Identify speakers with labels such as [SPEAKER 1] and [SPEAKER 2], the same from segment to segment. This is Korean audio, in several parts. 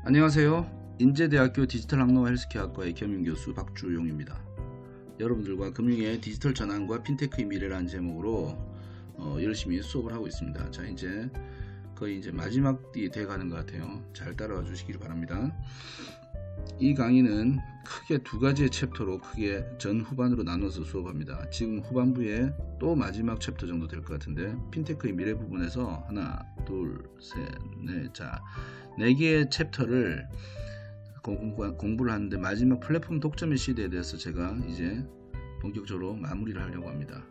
[SPEAKER 1] 안녕하세요. 인제대학교 디지털학노 헬스케어학과의 겸임교수 박주용입니다. 여러분들과 금융의 디지털 전환과 핀테크의 미래라는 제목으로 열심히 수업을 하고 있습니다. 자, 이제 거의 마지막이 돼가는 것 같아요. 잘 따라와 주시길 바랍니다. 이 강의는 크게 두 가지의 챕터로 크게 전 후반으로 나눠서 수업합니다. 지금 후반부에 또 마지막 챕터 정도 될 것 같은데, 핀테크의 미래 부분에서 하나, 둘, 셋, 넷, 자, 4개의 챕터를 공부를 하는데, 마지막 플랫폼 독점의 시대에 대해서 제가 이제 본격적으로 마무리를 하려고 합니다.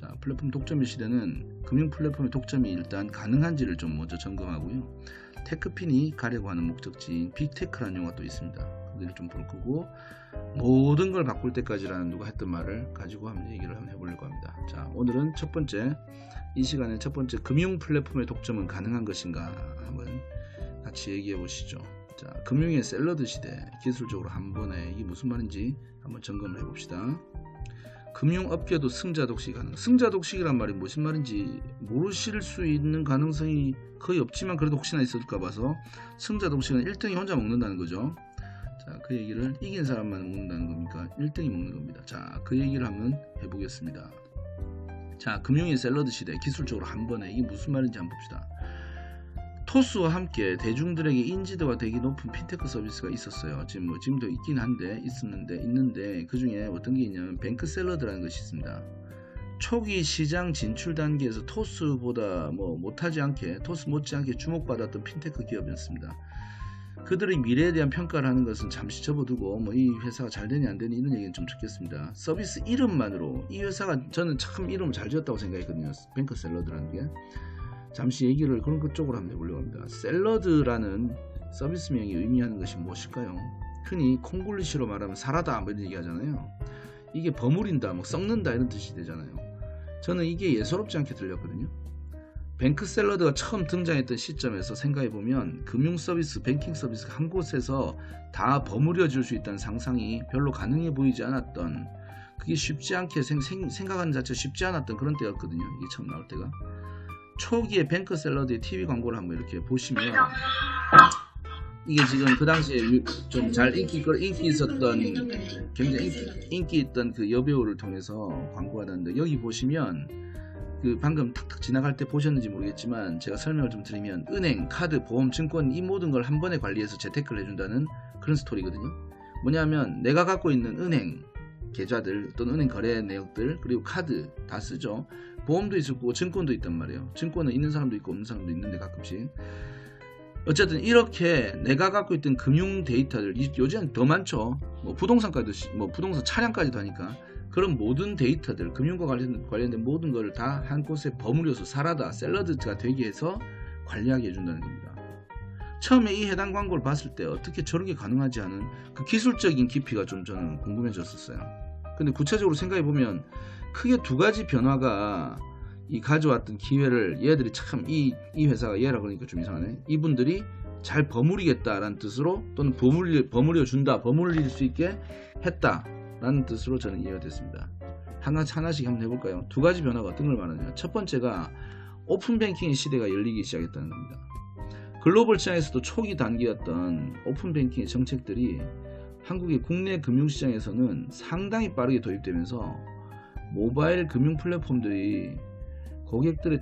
[SPEAKER 1] 자, 플랫폼 독점의 시대는 금융 플랫폼의 독점이 일단 가능한지를 좀 먼저 점검하고요. 테크핀이 가려고 하는 목적지인 빅테크라는 용어가 또 있습니다. 그걸 좀 볼 거고, 모든 걸 바꿀 때까지라는 누가 했던 말을 가지고 한번 얘기를 한번 해보려고 합니다. 자, 오늘은 첫 번째, 이 시간에 첫 번째, 금융 플랫폼의 독점은 가능한 것인가 한번 같이 얘기해 보시죠. 자, 금융의 샐러드 시대, 기술적으로 한 번에 이게 무슨 말인지 한번 점검을 해봅시다. 금융업계도 승자독식 가능. 승자독식이란 말이 무슨 말인지 모르실 수 있는 가능성이 거의 없지만, 그래도 혹시나 있을까 봐서 승자독식은 1등이 혼자 먹는다는 거죠. 자, 그 얘기를 이긴 사람만 먹는다는 겁니까? 1등이 먹는 겁니다. 자, 그 얘기를 한번 해보겠습니다. 자, 금융의 샐러드 시대, 기술적으로 한 번에 이게 무슨 말인지 한번 봅시다. 토스와 함께 대중들에게 인지도가 되게 높은 핀테크 서비스가 있었어요. 지금도 있긴 한데, 있는데 그 중에 어떤 게 있냐면 뱅크샐러드라는 것이 있습니다. 초기 시장 진출 단계에서 토스보다 토스 못지않게 주목받았던 핀테크 기업이었습니다. 그들의 미래에 대한 평가를 하는 것은 잠시 접어두고 이 회사가 잘 되니 안 되니 이런 얘기는 좀 적겠습니다. 서비스 이름만으로 이 회사가, 저는 참 이름을 잘 지었다고 생각했거든요. 뱅크샐러드라는 게. 잠시 얘기를 그런 것 쪽으로 한번 해보려고 합니다. 샐러드라는 서비스명이 의미하는 것이 무엇일까요? 흔히 콩글리시로 말하면 사라다 이런 얘기 하잖아요. 이게 버무린다, 썩는다 이런 뜻이 되잖아요. 저는 이게 예사롭지 않게 들렸거든요. 뱅크샐러드가 처음 등장했던 시점에서 생각해보면 금융 서비스, 뱅킹 서비스가 한 곳에서 다 버무려 줄 수 있다는 상상이 별로 가능해 보이지 않았던, 그게 쉽지 않게 생각하는 자체가 쉽지 않았던 그런 때였거든요. 이게 처음 나올 때가. 초기에 뱅크샐러드의 TV 광고를 한번 이렇게 보시면, 이게 지금 그 당시에 좀 잘 인기 있었던, 굉장히 인기 있던 그 여배우를 통해서 광고가 나는데, 여기 보시면 그 방금 탁탁 지나갈 때 보셨는지 모르겠지만 제가 설명을 좀 드리면, 은행, 카드, 보험, 증권 이 모든 걸 한 번에 관리해서 재테크를 해준다는 그런 스토리거든요. 뭐냐면 내가 갖고 있는 은행 계좌들 또는 은행 거래 내역들, 그리고 카드 다 쓰죠. 보험도 있을 거고 증권도 있단 말이에요. 증권은 있는 사람도 있고 없는 사람도 있는데 가끔씩. 어쨌든 이렇게 내가 갖고 있던 금융 데이터들, 요즘 더 많죠. 부동산까지도, 부동산 차량까지도 하니까, 그런 모든 데이터들, 금융과 관련된 모든 것을 다 한 곳에 버무려서 사라다, 샐러드가 되게 해서 관리하게 해준다는 겁니다. 처음에 이 해당 광고를 봤을 때 어떻게 저렇게 가능하지 하는 그 기술적인 깊이가 좀 저는 궁금해졌었어요. 근데 구체적으로 생각해보면 크게 두 가지 변화가 이 가져왔던 기회를, 얘들이 참, 이 회사가 얘라 그러니까 좀 이상하네. 이분들이 잘 버무리겠다라는 뜻으로, 또는 버무려준다, 버무릴 수 있게 했다라는 뜻으로 저는 이해가 됐습니다. 하나씩 한번 해볼까요? 두 가지 변화가 어떤 걸 말하느냐. 첫 번째가 오픈뱅킹의 시대가 열리기 시작했다는 겁니다. 글로벌 시장에서도 초기 단계였던 오픈뱅킹의 정책들이 한국의 국내 금융시장에서는 상당히 빠르게 도입되면서 모바일 금융 플랫폼들이 고객들의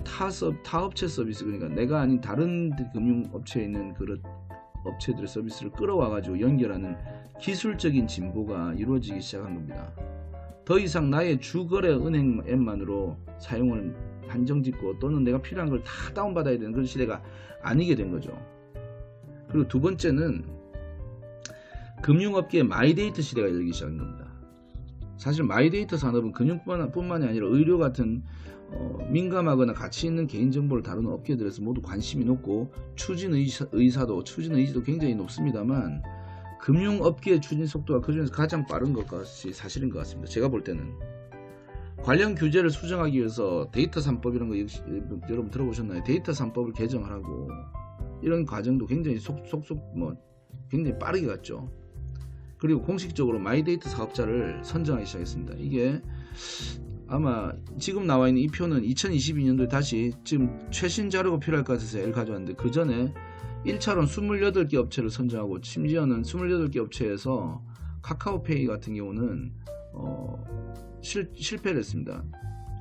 [SPEAKER 1] 타업체 서비스, 그러니까 내가 아닌 다른 금융업체에 있는 그런 업체들의 서비스를 끌어와가지고 연결하는 기술적인 진보가 이루어지기 시작한 겁니다. 더 이상 나의 주거래 은행 앱만으로 사용을 한정짓고, 또는 내가 필요한 걸 다 다운받아야 되는 그런 시대가 아니게 된 거죠. 그리고 두 번째는 금융업계의 마이데이터 시대가 열리기 시작한 겁니다. 사실 마이데이터 산업은 금융뿐만이 아니라 의료 같은 민감하거나 가치 있는 개인정보를 다루는 업계들에서 모두 관심이 높고, 추진 의지도 굉장히 높습니다만, 금융업계의 추진 속도가 그중에서 가장 빠른 것이 사실인 것 같습니다. 제가 볼 때는 관련 규제를 수정하기 위해서 데이터 3법 이런 거 역시 여러분 들어보셨나요? 데이터 3법을 개정을 하고, 이런 과정도 굉장히 굉장히 빠르게 갔죠. 그리고 공식적으로 마이데이터 사업자를 선정하기 시작했습니다. 이게 아마 지금 나와 있는 이 표는 2022년도에 다시 지금 최신 자료가 필요할 것 같아서 L 가져왔는데, 그 전에 1차로는 28개 업체를 선정하고 심지어는 28개 업체에서 카카오페이 같은 경우는 실패를 했습니다.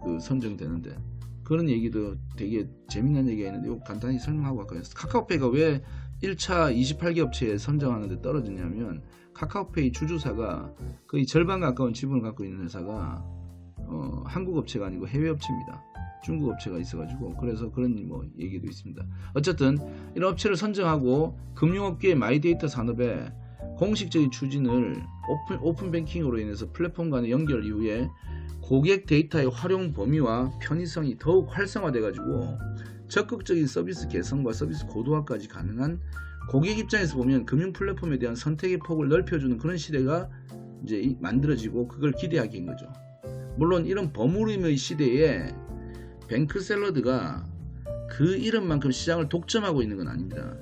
[SPEAKER 1] 그 선정되는데. 그런 얘기도 되게 재미난 얘기가 있는데 이거 간단히 설명하고 갈까요? 카카오페이가 왜 1차 28개 업체에 선정하는데 떨어졌냐면 카카오페이 주주사가 거의 절반 가까운 지분을 갖고 있는 회사가 한국 업체가 아니고 해외 업체입니다. 중국 업체가 있어가지고 그래서 그런 뭐 얘기도 있습니다. 어쨌든 이런 업체를 선정하고 금융업계의 마이데이터 산업에 공식적인 추진을 오픈뱅킹으로 인해서 플랫폼 간의 연결 이후에 고객 데이터의 활용 범위와 편의성이 더욱 활성화돼 가지고 적극적인 서비스 개선과 서비스 고도화까지 가능한 고객 입장에서 보면 금융 플랫폼에 대한 선택의 폭을 넓혀주는 그런 시대가 이제 만들어지고 그걸 기대하게 된 거죠. 물론 이런 버무림의 시대에 뱅크샐러드가 그 이름만큼 시장을 독점하고 있는 건 아닙니다.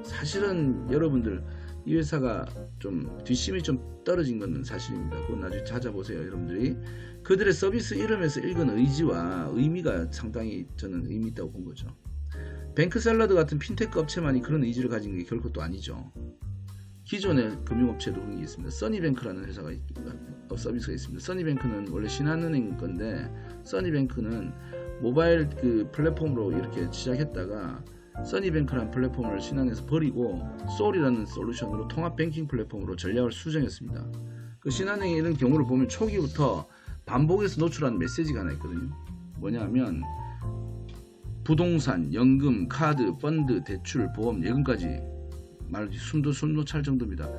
[SPEAKER 1] 사실은 여러분들 이 회사가 좀 뒷심이 좀 떨어진 건 사실입니다. 그건 나중에 찾아보세요. 여러분들이 그들의 서비스 이름에서 읽은 의지와 의미가 상당히 저는 의미 있다고 본 거죠. 뱅크샐러드 같은 핀테크 업체만이 그런 의지를 가진 게 결코 또 아니죠. 기존의 금융업체도 그런 게 있습니다. 써니뱅크라는 회사가 서비스가 있습니다. 써니뱅크는 원래 신한은행 건데 써니뱅크는 모바일 그 플랫폼으로 이렇게 시작했다가 써니뱅크라는 플랫폼을 신한에서 버리고 솔이라는 솔루션으로 통합 뱅킹 플랫폼으로 전략을 수정했습니다. 그 신한은행의 이런 경우를 보면 초기부터 반복해서 노출하는 메시지가 하나 있거든요. 뭐냐면 부동산, 연금, 카드, 펀드, 대출, 보험, 예금까지 말하지 숨도 찰 정도입니다.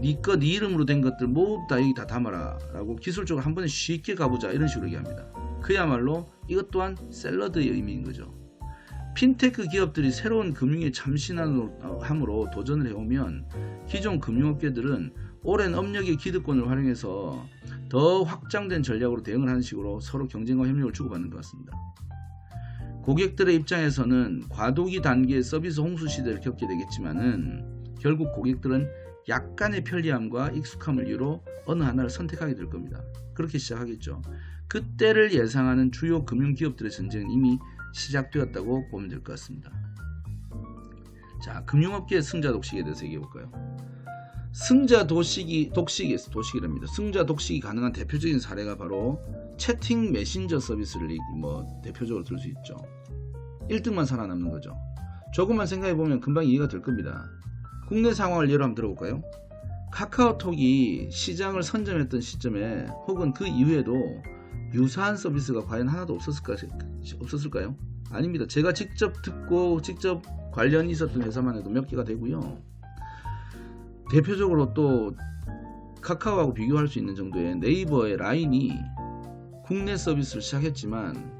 [SPEAKER 1] 네 이름으로 된 것들 모두 다 여기 다 담아라 라고 기술적으로 한 번에 쉽게 가보자 이런 식으로 얘기합니다. 그야말로 이것 또한 샐러드의 의미인 거죠. 핀테크 기업들이 새로운 금융에 참신함으로 도전을 해오면 기존 금융업계들은 오랜 업력의 기득권을 활용해서 더 확장된 전략으로 대응을 하는 식으로 서로 경쟁과 협력을 주고받는 것 같습니다. 고객들의 입장에서는 과도기 단계의 서비스 홍수 시대를 겪게 되겠지만은 결국 고객들은 약간의 편리함과 익숙함을 이유로 어느 하나를 선택하게 될 겁니다. 그렇게 시작하겠죠. 그때를 예상하는 주요 금융기업들의 전쟁은 이미 시작되었다고 보면 될 것 같습니다. 자, 금융업계의 승자 독식에 대해서 얘기해 볼까요? 승자 독식이랍니다. 승자 독식이 가능한 대표적인 사례가 바로 채팅 메신저 서비스를 대표적으로 들 수 있죠. 1등만 살아남는 거죠. 조금만 생각해 보면 금방 이해가 될 겁니다. 국내 상황을 예로 한번 들어볼까요? 카카오톡이 시장을 선점했던 시점에 혹은 그 이후에도 유사한 서비스가 과연 하나도 없었을까요? 아닙니다. 제가 직접 듣고 직접 관련이 있었던 회사만 해도 몇 개가 되고요. 대표적으로 또 카카오하고 비교할 수 있는 정도의 네이버의 라인이 국내 서비스를 시작했지만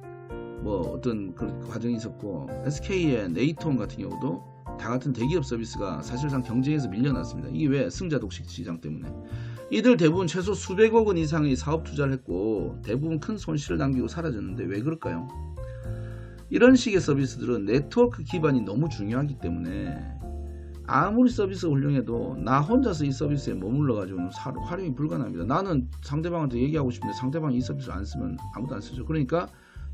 [SPEAKER 1] 어떤 그런 과정이 있었고 SK의 네이톤 같은 경우도 다 같은 대기업 서비스가 사실상 경쟁에서 밀려났습니다. 이게 왜? 승자 독식 시장 때문에. 이들 대부분 최소 수백억 원 이상의 사업 투자를 했고 대부분 큰 손실을 남기고 사라졌는데 왜 그럴까요? 이런 식의 서비스들은 네트워크 기반이 너무 중요하기 때문에 아무리 서비스가 훌륭해도 나 혼자서 이 서비스에 머물러 가지고는 활용이 불가능합니다. 나는 상대방한테 얘기하고 싶은데 상대방이 이 서비스를 안 쓰면 아무도 안 쓰죠. 그러니까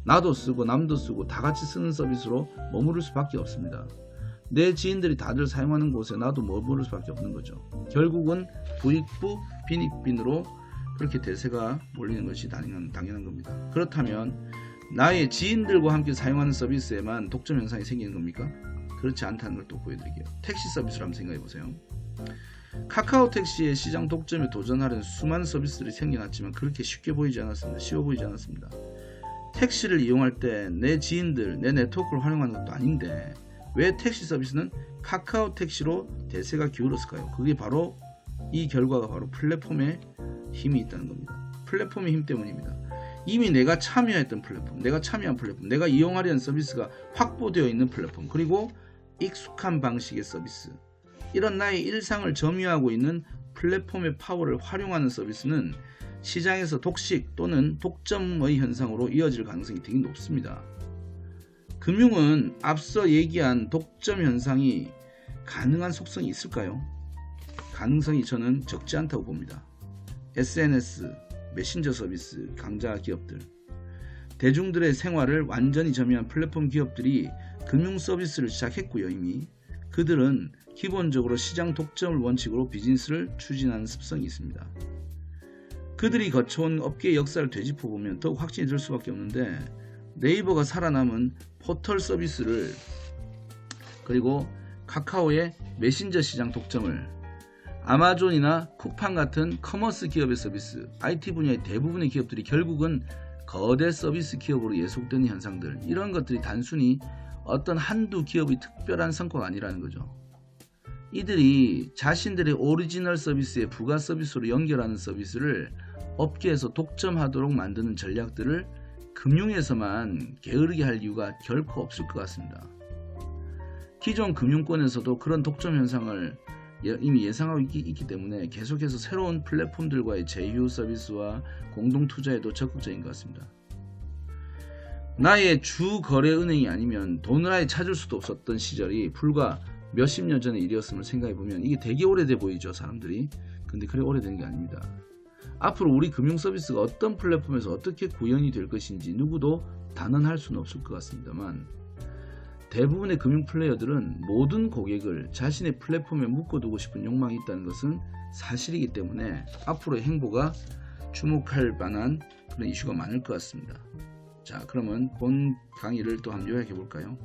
[SPEAKER 1] 나도 쓰고 남도 쓰고 다 같이 쓰는 서비스로 머무를 수밖에 없습니다. 내 지인들이 다들 사용하는 곳에 나도 머무를 수밖에 없는 거죠. 결국은 부익부 빈익빈으로 그렇게 대세가 몰리는 것이 당연한 겁니다. 그렇다면 나의 지인들과 함께 사용하는 서비스에만 독점 현상이 생기는 겁니까? 그렇지 않다는 걸 또 보여드릴게요. 택시 서비스를 한번 생각해 보세요. 카카오 택시의 시장 독점에 도전하려는 수많은 서비스들이 생겨났지만 그렇게 쉬워 보이지 않았습니다. 택시를 이용할 때 내 지인들, 내 네트워크를 활용하는 것도 아닌데 왜 택시 서비스는 카카오 택시로 대세가 기울었을까요? 그게 바로 이 결과가 바로 플랫폼에 힘이 있다는 겁니다. 플랫폼의 힘 때문입니다. 이미 내가 참여했던 플랫폼, 내가 참여한 플랫폼, 내가 이용하려는 서비스가 확보되어 있는 플랫폼, 그리고 익숙한 방식의 서비스, 이런 나의 일상을 점유하고 있는 플랫폼의 파워를 활용하는 서비스는 시장에서 독식 또는 독점의 현상으로 이어질 가능성이 되게 높습니다. 금융은 앞서 얘기한 독점 현상이 가능한 속성이 있을까요? 가능성이 저는 적지 않다고 봅니다. SNS, 메신저 서비스, 강자 기업들, 대중들의 생활을 완전히 점유한 플랫폼 기업들이 금융 서비스를 시작했고요. 이미 그들은 기본적으로 시장 독점을 원칙으로 비즈니스를 추진하는 습성이 있습니다. 그들이 거쳐온 업계의 역사를 되짚어보면 더욱 확신이 들 수밖에 없는데, 네이버가 살아남은 포털 서비스를, 그리고 카카오의 메신저 시장 독점을, 아마존이나 쿠팡 같은 커머스 기업의 서비스, IT 분야의 대부분의 기업들이 결국은 거대 서비스 기업으로 예속되는 현상들, 이런 것들이 단순히 어떤 한두 기업의 특별한 성과가 아니라는 거죠. 이들이 자신들의 오리지널 서비스에 부가 서비스로 연결하는 서비스를 업계에서 독점하도록 만드는 전략들을 금융에서만 게으르게 할 이유가 결코 없을 것 같습니다. 기존 금융권에서도 그런 독점 현상을 이미 예상하고 있기 때문에 계속해서 새로운 플랫폼들과의 제휴 서비스와 공동 투자에도 적극적인 것 같습니다. 나의 주 거래 은행이 아니면 돈을 아예 찾을 수도 없었던 시절이 불과 몇십 년 전의 일이었음을 생각해보면 이게 되게 오래돼 보이죠, 사람들이. 근데 그래 오래된 게 아닙니다. 앞으로 우리 금융 서비스가 어떤 플랫폼에서 어떻게 구현이 될 것인지 누구도 단언할 수는 없을 것 같습니다만, 대부분의 금융 플레이어들은 모든 고객을 자신의 플랫폼에 묶어두고 싶은 욕망이 있다는 것은 사실이기 때문에 앞으로의 행보가 주목할 만한 그런 이슈가 많을 것 같습니다. 자, 그러면 본 강의를 또 한번 요약해 볼까요?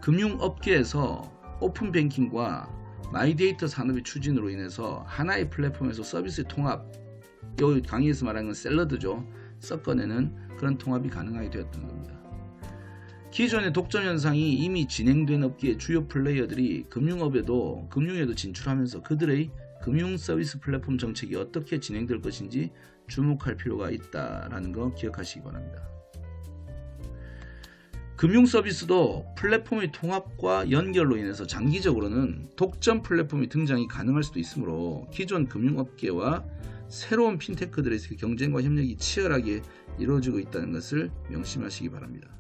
[SPEAKER 1] 금융업계에서 오픈뱅킹과 마이데이터 산업의 추진으로 인해서 하나의 플랫폼에서 서비스의 통합, 여기 강의에서 말하는 건 샐러드죠, 섞어내는 그런 통합이 가능하게 되었던 겁니다. 기존의 독점 현상이 이미 진행된 업계의 주요 플레이어들이 금융에도 진출하면서 그들의 금융 서비스 플랫폼 정책이 어떻게 진행될 것인지 주목할 필요가 있다라는 거 기억하시기 바랍니다. 금융 서비스도 플랫폼의 통합과 연결로 인해서 장기적으로는 독점 플랫폼의 등장이 가능할 수도 있으므로 기존 금융업계와 새로운 핀테크들의 경쟁과 협력이 치열하게 이루어지고 있다는 것을 명심하시기 바랍니다.